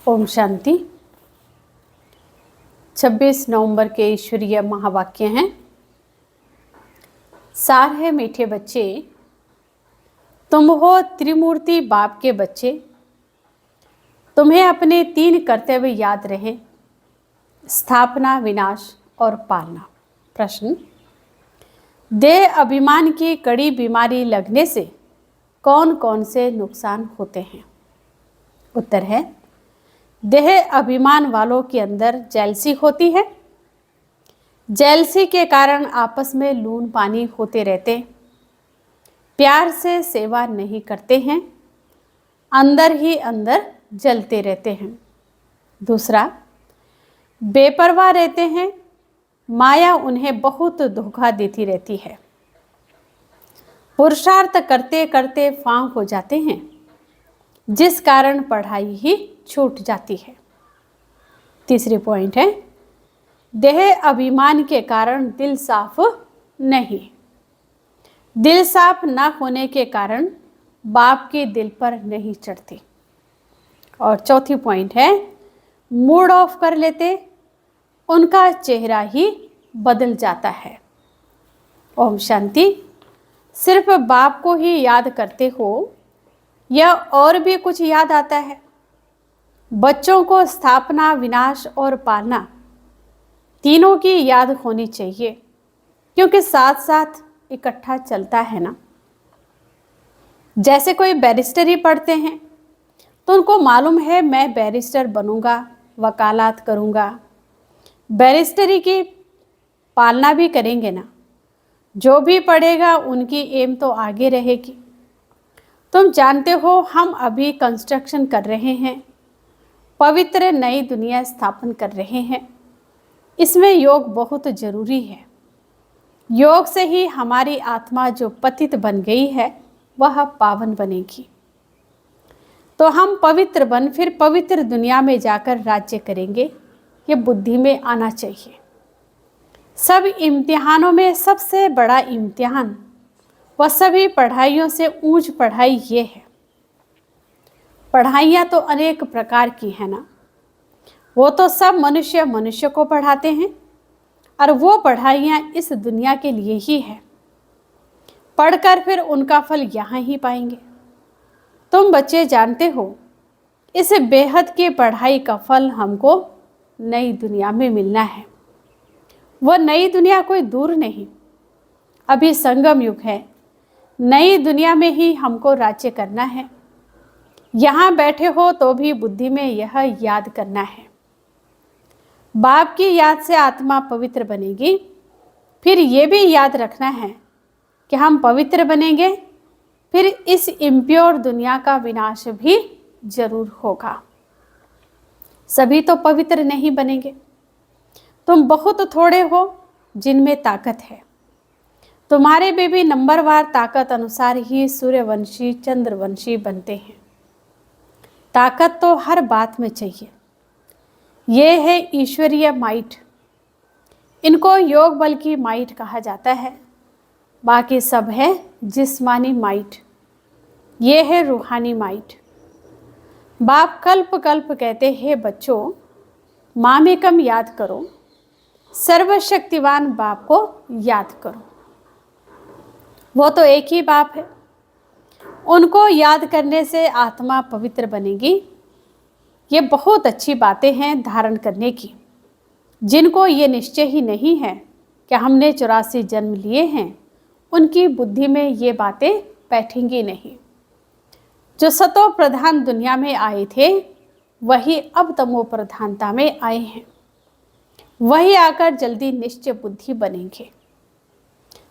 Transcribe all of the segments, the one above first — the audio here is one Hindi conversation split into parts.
ओम शांति। 26 नवंबर के ईश्वरीय महावाक्य हैं। सार है मीठे बच्चे, तुम हो त्रिमूर्ति बाप के बच्चे। तुम्हें अपने 3 कर्तव्य याद रहे, स्थापना, विनाश और पालना। प्रश्न: देह अभिमान की कड़ी बीमारी लगने से कौन कौन से नुकसान होते हैं? उत्तर है, देह अभिमान वालों के अंदर जेलसी होती है। जेलसी के कारण आपस में लून पानी होते रहते, प्यार से सेवा नहीं करते हैं, अंदर ही अंदर जलते रहते हैं। दूसरा, बेपरवाह रहते हैं, माया उन्हें बहुत धोखा देती रहती है। पुरुषार्थ करते करते फांक हो जाते हैं, जिस कारण पढ़ाई ही छूट जाती है। तीसरी पॉइंट है, देह अभिमान के कारण दिल साफ नहीं। दिल साफ न होने के कारण बाप के दिल पर नहीं चढ़ती। और चौथी पॉइंट है, मूड ऑफ कर लेते, उनका चेहरा ही बदल जाता है। ओम शांति। सिर्फ बाप को ही याद करते हो या और भी कुछ याद आता है? बच्चों को स्थापना, विनाश और पालना तीनों की याद होनी चाहिए, क्योंकि साथ साथ इकट्ठा चलता है ना। जैसे कोई बैरिस्टरी पढ़ते हैं तो उनको मालूम है मैं बैरिस्टर बनूंगा, वकालत करूंगा, बैरिस्टरी की पालना भी करेंगे ना। जो भी पढ़ेगा उनकी एम तो आगे रहेगी। तुम जानते हो हम अभी कंस्ट्रक्शन कर रहे हैं, पवित्र नई दुनिया स्थापन कर रहे हैं। इसमें योग बहुत जरूरी है। योग से ही हमारी आत्मा जो पतित बन गई है वह पावन बनेगी। तो हम पवित्र बन फिर पवित्र दुनिया में जाकर राज्य करेंगे, ये बुद्धि में आना चाहिए। सब इम्तिहानों में सबसे बड़ा इम्तिहान वह सभी पढ़ाइयों से ऊंच पढ़ाई ये है। पढ़ाइयाँ तो अनेक प्रकार की है ना, वो तो सब मनुष्य को पढ़ाते हैं, और वो पढ़ाइयाँ इस दुनिया के लिए ही है। पढ़कर फिर उनका फल यहाँ ही पाएंगे। तुम बच्चे जानते हो, इस बेहद की पढ़ाई का फल हमको नई दुनिया में मिलना है। वह नई दुनिया कोई दूर नहीं, अभी संगम युग है। नई दुनिया में ही हमको राज्य करना है। यहाँ बैठे हो तो भी बुद्धि में यह याद करना है, बाप की याद से आत्मा पवित्र बनेगी। फिर ये भी याद रखना है कि हम पवित्र बनेंगे, फिर इस इम्प्योर दुनिया का विनाश भी जरूर होगा। सभी तो पवित्र नहीं बनेंगे। तुम बहुत थोड़े हो जिनमें ताकत है। तुम्हारे में भी नंबरवार ताकत अनुसार ही सूर्यवंशी, चंद्रवंशी बनते हैं। ताकत तो हर बात में चाहिए। ये है ईश्वरीय माइट। इनको योग बल की माइट कहा जाता है। बाकी सब है जिस्मानी माइट, ये है रूहानी माइट। बाप कल्प कल्प कहते हैं, बच्चों मामेकम याद करो, सर्वशक्तिवान बाप को याद करो। वो तो एक ही बाप है। उनको याद करने से आत्मा पवित्र बनेगी। ये बहुत अच्छी बातें हैं धारण करने की। जिनको ये निश्चय ही नहीं है कि हमने 84 जन्म लिए हैं, उनकी बुद्धि में ये बातें बैठेंगी नहीं। जो सतो प्रधान दुनिया में आए थे वही अब तमो प्रधानता में आए हैं। वही आकर जल्दी निश्चय बुद्धि बनेंगे।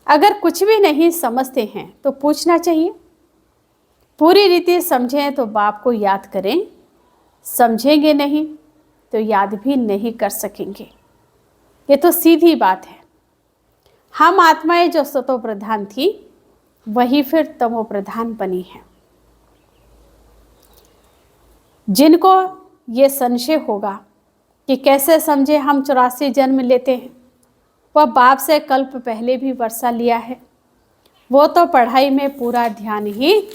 अगर कुछ भी नहीं समझते हैं तो पूछना चाहिए। पूरी रीति समझें तो बाप को याद करें, समझेंगे नहीं तो याद भी नहीं कर सकेंगे। ये तो सीधी बात है। हम आत्माएं जो सतो प्रधान थी वही फिर तमो प्रधान बनी है। जिनको ये संशय होगा कि कैसे समझे हम 84 जन्म लेते हैं, वह बाप से कल्प पहले भी वर्षा लिया है। वो तो पढ़ाई में पूरा ध्यान ही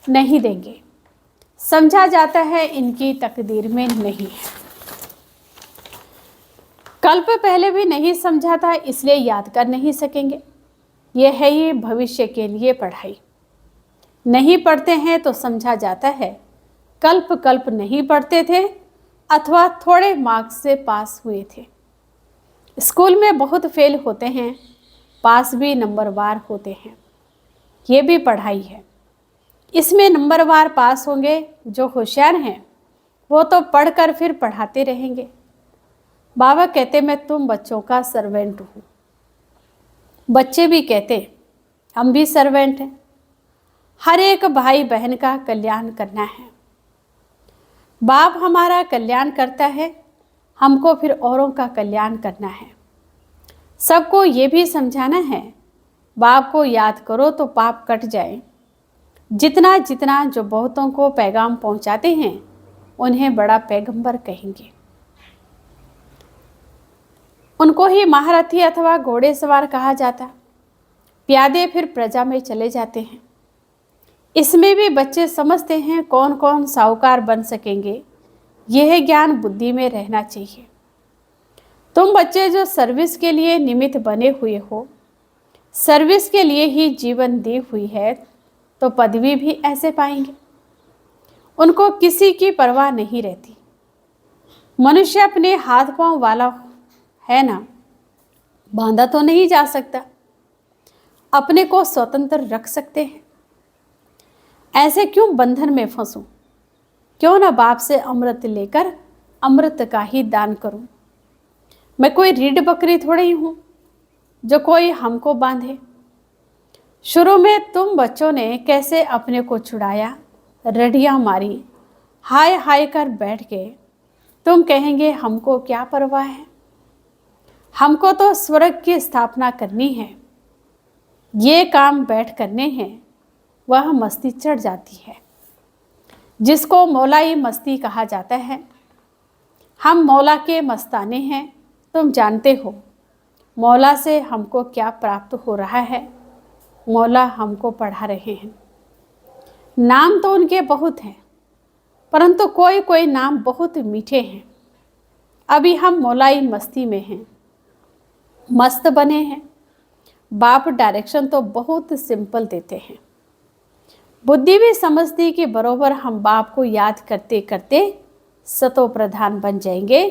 नहीं देंगे। समझा जाता है इनकी तकदीर में नहीं है। कल्प पहले भी नहीं समझा था, इसलिए याद कर नहीं सकेंगे। यह है ये भविष्य के लिए पढ़ाई। नहीं पढ़ते हैं तो समझा जाता है कल्प कल्प नहीं पढ़ते थे अथवा थोड़े मार्क्स से पास हुए थे। स्कूल में बहुत फेल होते हैं, पास भी नंबरवार होते हैं। ये भी पढ़ाई है। इसमें नंबरवार पास होंगे जो होशियार हैं, वो तो पढ़कर फिर पढ़ाते रहेंगे। बाबा कहते मैं तुम बच्चों का सर्वेंट हूँ। बच्चे भी कहते हम भी सर्वेंट हैं। हर एक भाई बहन का कल्याण करना है। बाप हमारा कल्याण करता है, हमको फिर औरों का कल्याण करना है। सबको ये भी समझाना है बाप को याद करो तो पाप कट जाए। जितना जितना जो बहुतों को पैगाम पहुंचाते हैं उन्हें बड़ा पैगंबर कहेंगे। उनको ही महारथी अथवा घोड़े सवार कहा जाता। प्यादे फिर प्रजा में चले जाते हैं। इसमें भी बच्चे समझते हैं कौन कौन साहूकार बन सकेंगे। यह ज्ञान बुद्धि में रहना चाहिए। तुम बच्चे जो सर्विस के लिए निमित्त बने हुए हो, सर्विस के लिए ही जीवन दी हुई है, तो पदवी भी ऐसे पाएंगे। उनको किसी की परवाह नहीं रहती। मनुष्य अपने हाथ पांव वाला है ना, बांधा तो नहीं जा सकता। अपने को स्वतंत्र रख सकते हैं। ऐसे क्यों बंधन में फंसूं? क्यों ना बाप से अमृत लेकर अमृत का ही दान करूं। मैं कोई रीढ़ बकरी थोड़ी हूं जो कोई हमको बांधे। शुरू में तुम बच्चों ने कैसे अपने को छुड़ाया, रड़ियां मारी, हाय हाय कर बैठ गए। तुम कहेंगे हमको क्या परवाह है, हमको तो स्वर्ग की स्थापना करनी है। ये काम बैठ करने हैं, वह मस्ती चढ़ जाती है जिसको मौलाई मस्ती कहा जाता है। हम मौला के मस्ताने हैं। तुम जानते हो मौला से हमको क्या प्राप्त हो रहा है। मौला हमको पढ़ा रहे हैं। नाम तो उनके बहुत हैं, परंतु कोई कोई नाम बहुत मीठे हैं। अभी हम मौलाई मस्ती में हैं, मस्त बने हैं। बाप डायरेक्शन तो बहुत सिंपल देते हैं। बुद्धि भी समझती कि बरोबर हम बाप को याद करते करते सतो प्रधान बन जाएंगे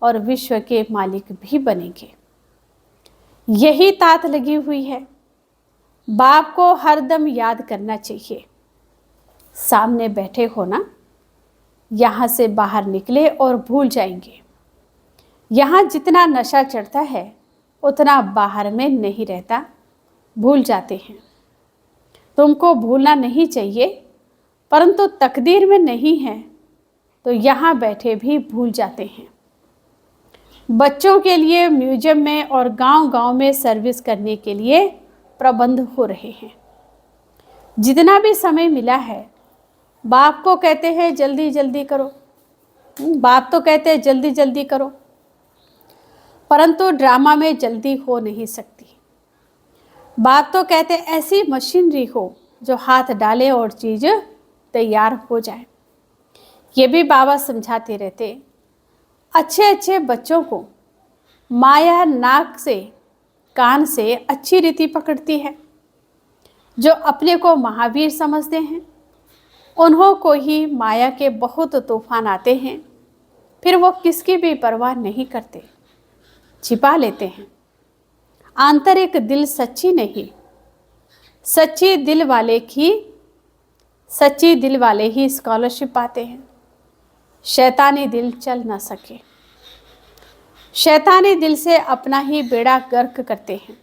और विश्व के मालिक भी बनेंगे। यही तात लगी हुई है। बाप को हरदम याद करना चाहिए। सामने बैठे हो ना, यहाँ से बाहर निकले और भूल जाएंगे। यहाँ जितना नशा चढ़ता है उतना बाहर में नहीं रहता, भूल जाते हैं। तुमको भूलना नहीं चाहिए, परंतु तकदीर में नहीं है तो यहाँ बैठे भी भूल जाते हैं। बच्चों के लिए म्यूजियम में और गांव-गांव में सर्विस करने के लिए प्रबंध हो रहे हैं। जितना भी समय मिला है, बाप को कहते हैं जल्दी जल्दी करो। बाप तो कहते हैं जल्दी जल्दी करो, परंतु ड्रामा में जल्दी हो नहीं सकती। बाप तो कहते ऐसी मशीनरी हो जो हाथ डाले और चीज़ तैयार हो जाए। ये भी बाबा समझाते रहते। अच्छे अच्छे बच्चों को माया नाक से कान से अच्छी रीति पकड़ती है। जो अपने को महावीर समझते हैं उन्हों को ही माया के बहुत तूफान आते हैं, फिर वो किसकी भी परवाह नहीं करते, छिपा लेते हैं। आंतरिक दिल सच्ची नहीं, सच्ची दिल वाले ही स्कॉलरशिप पाते हैं। शैतानी दिल चल ना सके। शैतानी दिल से अपना ही बेड़ा गर्क करते हैं।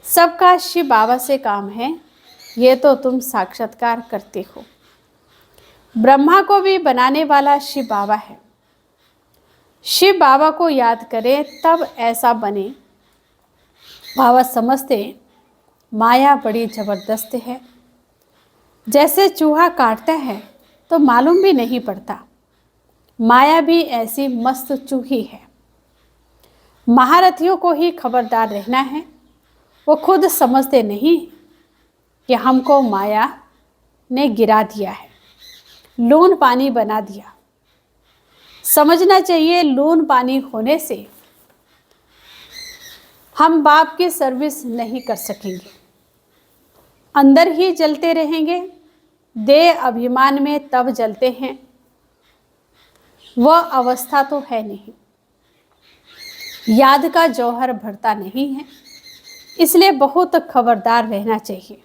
सबका शिव बाबा से काम है, ये तो तुम साक्षात्कार करते हो। ब्रह्मा को भी बनाने वाला शिव बाबा है। शिव बाबा को याद करें तब ऐसा बने। बाबा समझते माया बड़ी जबरदस्त है। जैसे चूहा काटता है तो मालूम भी नहीं पड़ता, माया भी ऐसी मस्त चूही है। महारथियों को ही खबरदार रहना है। वो खुद समझते नहीं कि हमको माया ने गिरा दिया है। लून पानी बना दिया। समझना चाहिए, लून पानी होने से हम बाप की सर्विस नहीं कर सकेंगे, अंदर ही जलते रहेंगे। देह अभिमान में तब जलते हैं, वह अवस्था तो है नहीं। याद का जौहर भरता नहीं है, इसलिए बहुत खबरदार रहना चाहिए।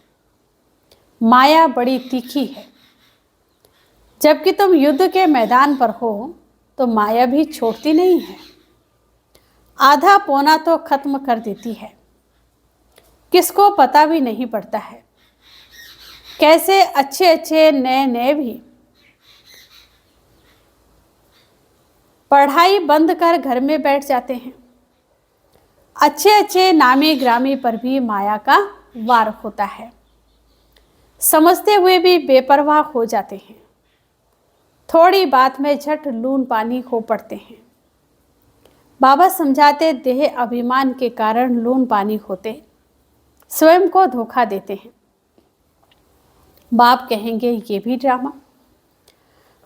माया बड़ी तीखी है। जबकि तुम युद्ध के मैदान पर हो तो माया भी छोड़ती नहीं है, आधा पौना तो खत्म कर देती है। किसको पता भी नहीं पड़ता है, कैसे अच्छे अच्छे नए नए भी पढ़ाई बंद कर घर में बैठ जाते हैं। अच्छे अच्छे नामी ग्रामी पर भी माया का वार होता है, समझते हुए भी बेपरवाह हो जाते हैं। थोड़ी बात में झट लून पानी हो पड़ते हैं। बाबा समझाते, देह अभिमान के कारण लून पानी होते, स्वयं को धोखा देते हैं। बाप कहेंगे, ये भी ड्रामा।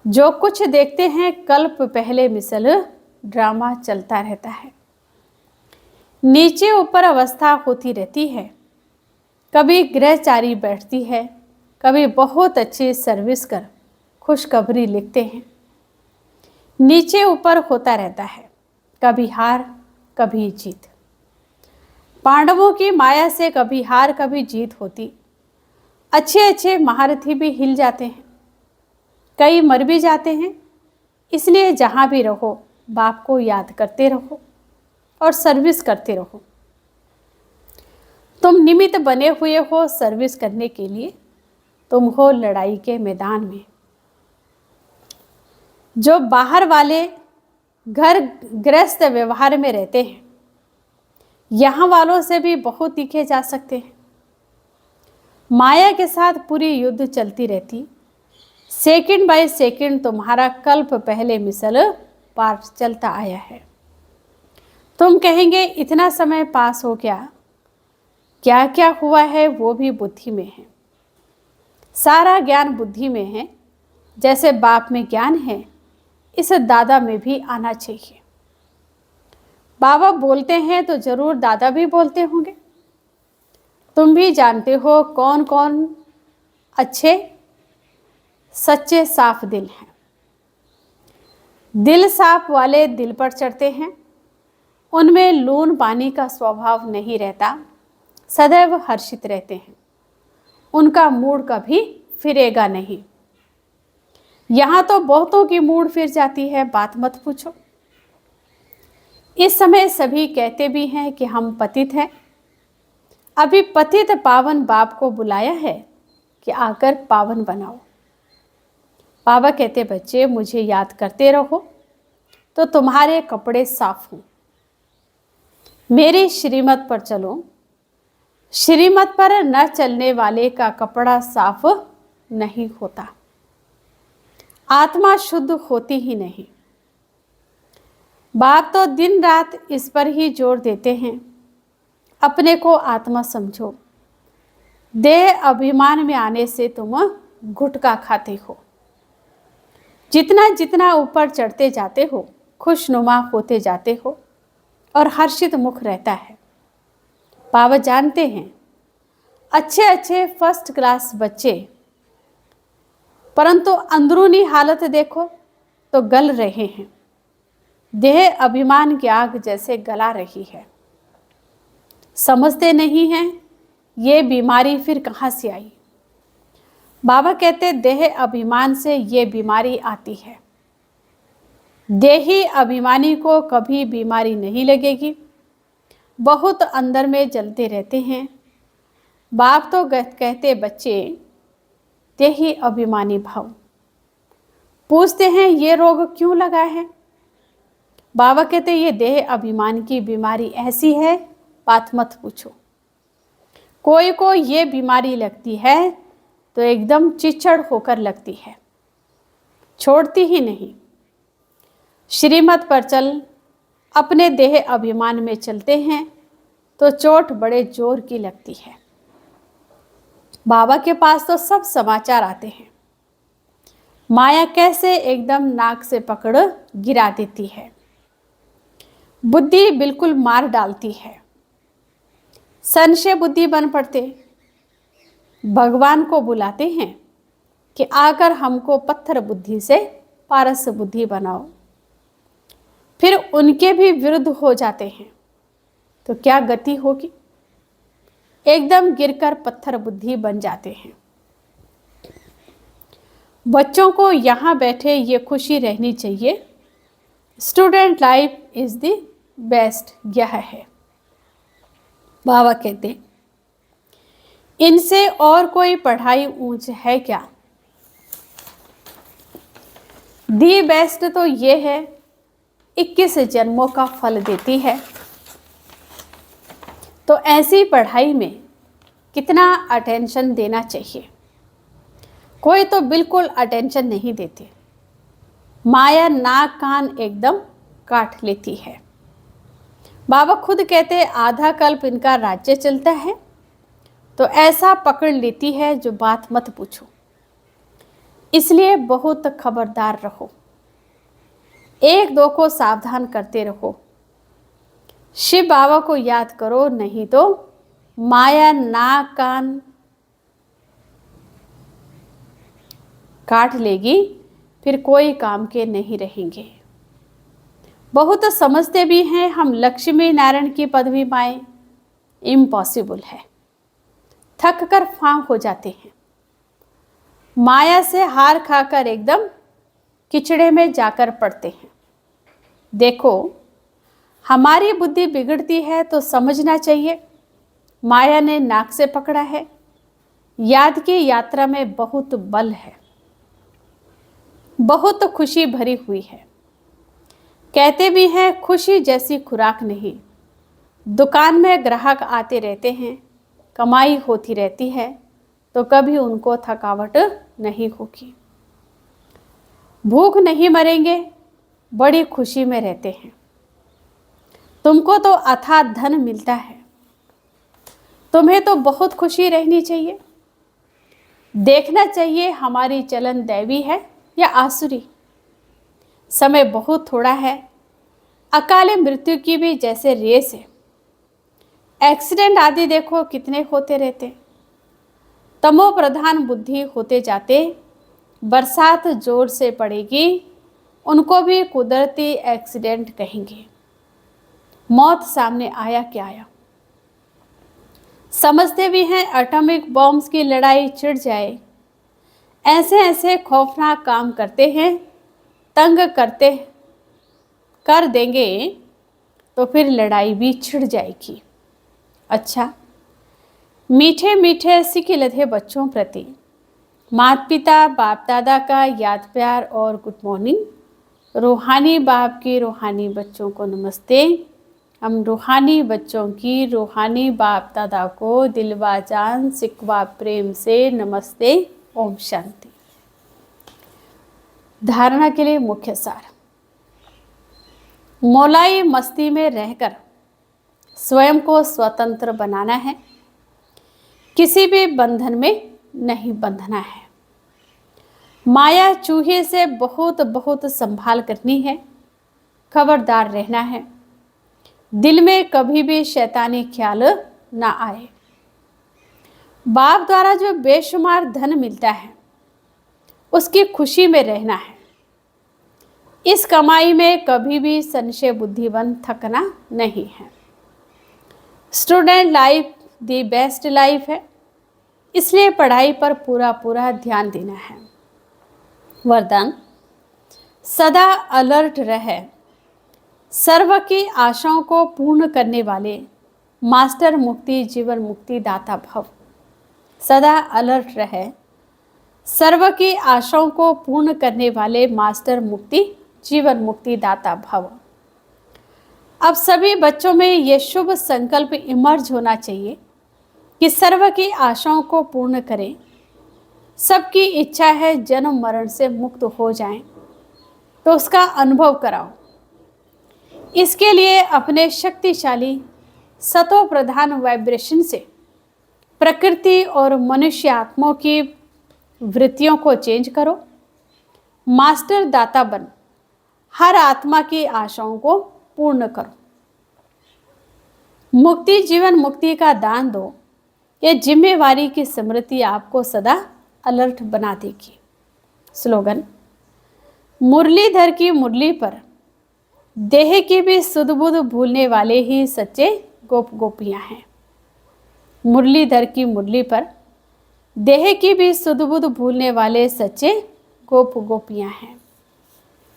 जो कुछ देखते हैं कल्प पहले मिसल ड्रामा चलता रहता है। नीचे ऊपर अवस्था होती रहती है। कभी गृहचारी बैठती है, कभी बहुत अच्छी सर्विस कर खुशखबरी लिखते हैं। नीचे ऊपर होता रहता है, कभी हार कभी जीत। पांडवों की माया से कभी हार कभी जीत होती। अच्छे अच्छे महारथी भी हिल जाते हैं, कई मर भी जाते हैं। इसलिए जहाँ भी रहो बाप को याद करते रहो और सर्विस करते रहो। तुम निमित्त बने हुए हो सर्विस करने के लिए, तुम हो लड़ाई के मैदान में। जो बाहर वाले घर गृहस्थ व्यवहार में रहते हैं, यहाँ वालों से भी बहुत तीखे जा सकते हैं। माया के साथ पूरी युद्ध चलती रहती। सेकंड बाय सेकंड तुम्हारा कल्प पहले मिसल पार चलता आया है। तुम कहेंगे, इतना समय पास हो गया, क्या क्या हुआ है वो भी बुद्धि में है। सारा ज्ञान बुद्धि में है। जैसे बाप में ज्ञान है, इस दादा में भी आना चाहिए। बाबा बोलते हैं तो जरूर दादा भी बोलते होंगे। तुम भी जानते हो कौन कौन अच्छे सच्चे साफ दिल हैं। दिल साफ वाले दिल पर चढ़ते हैं, उनमें लून पानी का स्वभाव नहीं रहता, सदैव हर्षित रहते हैं। उनका मूड कभी फिरेगा नहीं। यहाँ तो बहुतों की मूड फिर जाती है, बात मत पूछो। इस समय सभी कहते भी हैं कि हम पतित हैं। अभी पतित पावन बाप को बुलाया है कि आकर पावन बनाओ। बाबा कहते, बच्चे मुझे याद करते रहो तो तुम्हारे कपड़े साफ हों। मेरी श्रीमत पर चलो। श्रीमत पर न चलने वाले का कपड़ा साफ नहीं होता, आत्मा शुद्ध होती ही नहीं। बाप तो दिन रात इस पर ही जोर देते हैं, अपने को आत्मा समझो। देह अभिमान में आने से तुम गुटखा खाते हो। जितना जितना ऊपर चढ़ते जाते हो, खुशनुमा होते जाते हो और हर्षित मुख रहता है। बाबा जानते हैं, अच्छे अच्छे फर्स्ट क्लास बच्चे, परंतु अंदरूनी हालत देखो तो गल रहे हैं। देह अभिमान की आग जैसे गला रही है। समझते नहीं हैं ये बीमारी फिर कहाँ से आई। बाबा कहते, देह अभिमान से ये बीमारी आती है। देही अभिमानी को कभी बीमारी नहीं लगेगी, बहुत अंदर में जलते रहते हैं। बाप तो कहते, बच्चे देही अभिमानी भाव। पूछते हैं, ये रोग क्यों लगा है। बाबा कहते, ये देह अभिमान की बीमारी ऐसी है, बात मत पूछो। कोई को ये बीमारी लगती है तो एकदम चिचड़ होकर लगती है, छोड़ती ही नहीं। श्रीमत पर चल अपने देह अभिमान में चलते हैं तो चोट बड़े जोर की लगती है। बाबा के पास तो सब समाचार आते हैं। माया कैसे एकदम नाक से पकड़ गिरा देती है, बुद्धि बिल्कुल मार डालती है। संशय बुद्धि बन पड़ते, भगवान को बुलाते हैं कि आकर हमको पत्थर बुद्धि से पारस बुद्धि बनाओ। फिर उनके भी विरुद्ध हो जाते हैं तो क्या गति होगी, एकदम गिरकर पत्थर बुद्धि बन जाते हैं। बच्चों को यहाँ बैठे ये खुशी रहनी चाहिए, student life is the best, यह है। बाबा कहते इनसे और कोई पढ़ाई ऊंच है क्या। दी बेस्ट तो ये है 21 जन्मों का फल देती है। तो ऐसी पढ़ाई में कितना अटेंशन देना चाहिए, कोई तो बिल्कुल अटेंशन नहीं देते। माया नाक कान एकदम काट लेती है। बाबा खुद कहते आधा कल्प इनका राज्य चलता है, तो ऐसा पकड़ लेती है जो बात मत पूछो। इसलिए बहुत खबरदार रहो, एक दो को सावधान करते रहो। शिव बाबा को याद करो, नहीं तो माया नाक कान काट लेगी, फिर कोई काम के नहीं रहेंगे। बहुत समझते भी हैं हम लक्ष्मी नारायण की पदवी पाएं, इम्पॉसिबल है, थक कर फांक हो जाते हैं। माया से हार खाकर एकदम किचड़े में जाकर पड़ते हैं। देखो हमारी बुद्धि बिगड़ती है तो समझना चाहिए माया ने नाक से पकड़ा है। याद की यात्रा में बहुत बल है, बहुत खुशी भरी हुई है। कहते भी हैं खुशी जैसी खुराक नहीं। दुकान में ग्राहक आते रहते हैं, कमाई होती रहती है, तो कभी उनको थकावट नहीं होगी। भूख नहीं मरेंगे, बड़ी खुशी में रहते हैं। तुमको तो अथाह धन मिलता है, तुम्हें तो बहुत खुशी रहनी चाहिए। देखना चाहिए हमारी चलन दैवी है या आसुरी। समय बहुत थोड़ा है, अकाले मृत्यु की भी जैसे रेस है। एक्सीडेंट आदि देखो कितने होते रहते। तमो प्रधान बुद्धि होते जाते, बरसात जोर से पड़ेगी, उनको भी कुदरती एक्सीडेंट कहेंगे। मौत सामने आया क्या आया। समझते भी हैं एटॉमिक बॉम्ब्स की लड़ाई छिड़ जाए, ऐसे ऐसे खौफनाक काम करते हैं, तंग करते कर देंगे तो फिर लड़ाई भी छिड़ जाएगी। अच्छा, मीठे मीठे सिके लधे बच्चों प्रति माता पिता बाप दादा का याद प्यार और गुड मॉर्निंग। रूहानी बाप की रूहानी बच्चों को नमस्ते। हम रूहानी बच्चों की रूहानी बाप दादा को दिलवा जान सिकवा प्रेम से नमस्ते। ओम शांति। धारणा के लिए मुख्य सार, मौलाई मस्ती में रहकर स्वयं को स्वतंत्र बनाना है, किसी भी बंधन में नहीं बंधना है। माया चूहे से बहुत बहुत संभाल करनी है, खबरदार रहना है। दिल में कभी भी शैतानी ख्याल ना आए। बाप द्वारा जो बेशुमार धन मिलता है उसकी खुशी में रहना है। इस कमाई में कभी भी संशय बुद्धि बन थकना नहीं है। Student life the best life है, इसलिए पढ़ाई पर पूरा पूरा ध्यान देना है। वरदान, सदा अलर्ट रहे, सर्व की आशाओं को पूर्ण करने वाले मास्टर मुक्ति जीवन मुक्ति दाता भव। सदा अलर्ट रहे, सर्व की आशाओं को पूर्ण करने वाले मास्टर मुक्ति जीवन मुक्ति दाता भव। अब सभी बच्चों में ये शुभ संकल्प इमर्ज होना चाहिए कि सर्व की आशाओं को पूर्ण करें। सबकी इच्छा है जन्म मरण से मुक्त हो जाएं, तो उसका अनुभव कराओ। इसके लिए अपने शक्तिशाली सतो प्रधान वाइब्रेशन से प्रकृति और मनुष्य आत्माओं की वृत्तियों को चेंज करो। मास्टर दाता बन हर आत्मा की आशाओं को पूर्ण करो। मुक्ति जीवन मुक्ति का दान दो, ये जिम्मेवारी की स्मृति आपको सदा अलर्ट बना देगी। स्लोगन, मुरलीधर की मुरली पर देह की भी सुध बुध भूलने वाले ही सच्चे गोप गोपियां हैं। मुरलीधर की मुरली पर देह की भी सुध बुध भूलने वाले सच्चे गोप गोपियां हैं।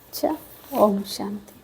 अच्छा, ओम शांति।